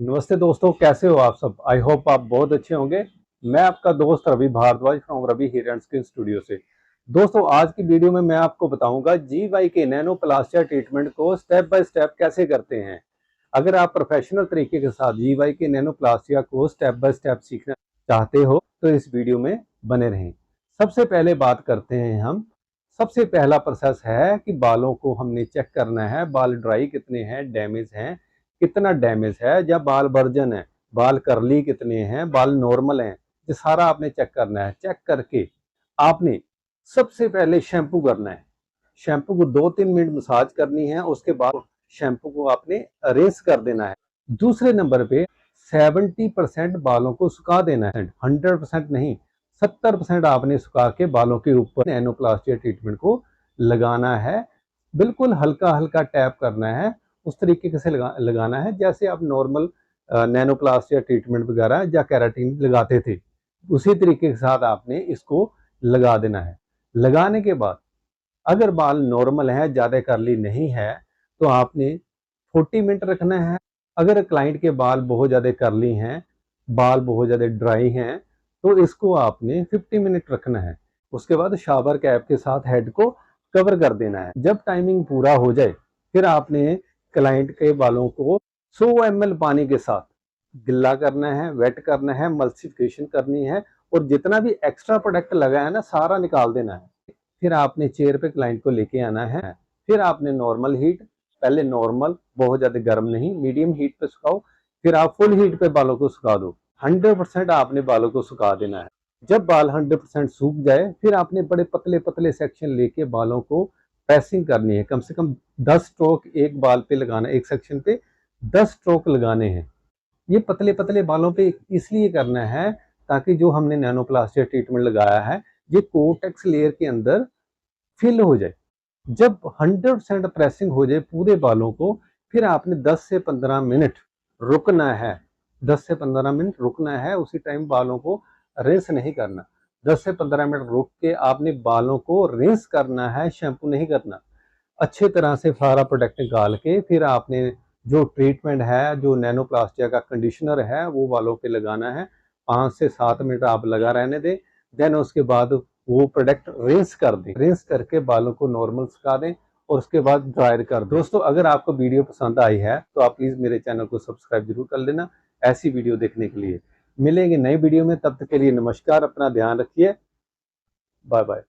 नमस्ते दोस्तों, कैसे हो आप सब। आई होप आप बहुत अच्छे होंगे। मैं आपका दोस्त Ravi Bhardwaj from Ravi hair and skin studio से। दोस्तों, आज की वीडियो में मैं आपको बताऊंगा GY के नैनोप्लास्टिया ट्रीटमेंट को स्टेप बाय स्टेप कैसे करते हैं। अगर आप प्रोफेशनल तरीके के साथ GY के नैनोप्लास्टिया को स्टेप बाय स्टेप सीखना चाहते हो तो इस वीडियो में बने रहें। सबसे पहले बात करते हैं हम। सबसे पहला प्रोसेस है कि बालों को हमने चेक करना है, बाल ड्राई कितने हैं, डैमेज हैं, कितना डैमेज है, या बाल वर्जन है, बाल करली कितने हैं, बाल नॉर्मल हैं, ये सारा आपने चेक करना है। चेक करके आपने सबसे पहले शैम्पू करना है। शैम्पू को 2-3 मिनट मसाज करनी है, उसके बाद शैम्पू को आपने रेस कर देना है। दूसरे नंबर पे 70% बालों को सुखा देना है, 100% नहीं, 70% आपने सुखा के बालों के ऊपर नैनोप्लास्टिया ट्रीटमेंट को लगाना है। बिल्कुल हल्का हल्का टैप करना है, उस तरीके से लगाना है जैसे आप नॉर्मल नैनोप्लास्टिया ट्रीटमेंट वगैरह या केराटिन लगाते थे, उसी तरीके के साथ आपने इसको लगा देना है। लगाने के बाद अगर बाल नॉर्मल है, ज़्यादा करली नहीं है, तो आपने 40 मिनट रखना है। अगर क्लाइंट के बाल बहुत ज़्यादा करली हैं, बाल बहुत ज़्यादा ड्राई हैं, तो इसको आपने 50 मिनट रखना है। उसके बाद शावर कैप के साथ हेड को कवर कर देना है। जब टाइमिंग पूरा हो जाए फिर आपने क्लाइंट के बालों को 100 ml पानी के साथ गिल्ला करना है, वेट करना है, मल्सिफिकेशन करनी है, और जितना भी एक्स्ट्रा प्रोडक्ट लगा है ना, सारा निकाल देना है। फिर आपने चेयर पे क्लाइंट को लेके आना है। फिर आपने नॉर्मल हीट, पहले नॉर्मल, बहुत ज्यादा गर्म नहीं, मीडियम हीट पे सुखाओ। फिर आप फुल हीट पे बालों को सुखा दो। 100% आपने बालों को सुखा देना है। जब बाल 100% सूख जाए फिर आपने बड़े पतले पतले सेक्शन लेके बालों को प्रेसिंग करनी है। कम से कम 10 स्ट्रोक एक बाल पे लगाना, एक सेक्शन पे 10 स्ट्रोक लगाने हैं। ये पतले पतले बालों पे इसलिए करना है ताकि जो हमने नैनोप्लास्टिक ट्रीटमेंट लगाया है ये कोटेक्स लेयर के अंदर फिल हो जाए। जब 100% प्रेसिंग हो जाए पूरे बालों को, फिर आपने 10 से 15 मिनट रुकना है। 10 से 15 मिनट रुकना है, उसी टाइम बालों को रिंस नहीं करना। 10 से 15 मिनट रुक के आपने बालों को रिंस करना है, शैम्पू नहीं करना। अच्छे तरह से सारा प्रोडक्ट निकाल के फिर आपने जो ट्रीटमेंट है, जो नैनोप्लास्टिया का कंडीशनर है, वो बालों पे लगाना है। 5 से 7 मिनट आप लगा रहने दें। देन उसके बाद वो प्रोडक्ट रिंस कर दें। रिंस करके बालों को नॉर्मल सुखा दें और उसके बाद ड्रायर कर दें। दोस्तों, अगर आपको वीडियो पसंद आई है तो आप प्लीज़ मेरे चैनल को सब्सक्राइब जरूर कर लेना ऐसी वीडियो देखने के लिए। मिलेंगे नई वीडियो में, तब तक के लिए नमस्कार, अपना ध्यान रखिए, बाय बाय।